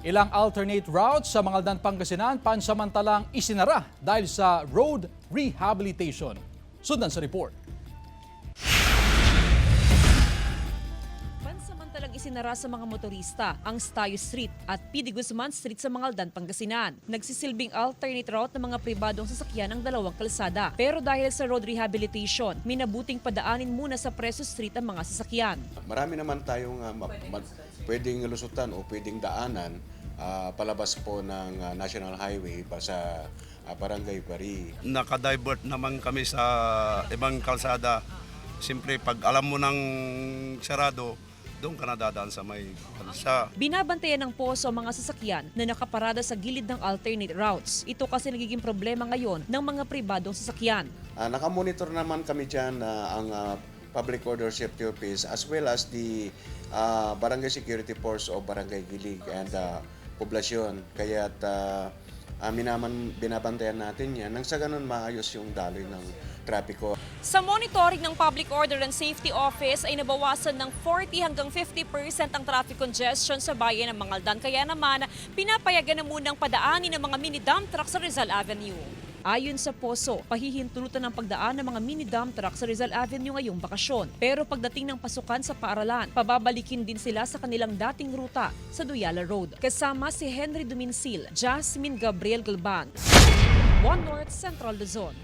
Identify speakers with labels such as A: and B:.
A: Ilang alternate routes sa Mangaldan, Pangasinan pansamantalang isinara dahil sa road rehabilitation. Sundan sa report.
B: Pansamantalang isinara sa mga motorista ang Stayo Street at P.D. Guzman Street sa Mangaldan, Pangasinan. Nagsisilbing alternate route ng mga pribadong sasakyan ang dalawang kalsada. Pero dahil sa road rehabilitation, minabuting padaanin muna sa Preso Street ang mga sasakyan.
C: Marami naman tayong pwedeng lusutan o pwedeng daanan palabas po ng National Highway pa sa Barangay Pari.
D: Nakadivert naman kami sa ibang kalsada. Siyempre, pag alam mo ng sarado, doon ka nadadaan sa may kalsada.
B: Binabantayan ng poso ang mga sasakyan na nakaparada sa gilid ng alternate routes. Ito kasi nagiging problema ngayon ng mga pribadong sasakyan.
C: Nakamonitor naman kami dyan ang Public Order Safety Office as well as the Barangay Security Force o Barangay Gilig and poblasyon. Kaya binabantayan natin yan nang sa ganun maayos yung daloy ng trapiko.
B: Sa monitoring ng Public Order and Safety Office ay nabawasan ng 40 hanggang 50% ang traffic congestion sa bayan ng Mangaldan. Kaya naman, pinapayagan na munang padaanin ng mga mini-dump truck sa Rizal Avenue. Ayon sa poso, pahihintulutan ng pagdaan ng mga mini-dump truck sa Rizal Avenue ngayong bakasyon. Pero pagdating ng pasukan sa paaralan, pababalikin din sila sa kanilang dating ruta sa Duyala Road. Kasama si Henry Duminsil, Jasmine Gabriel Galban, One North Central Luzon.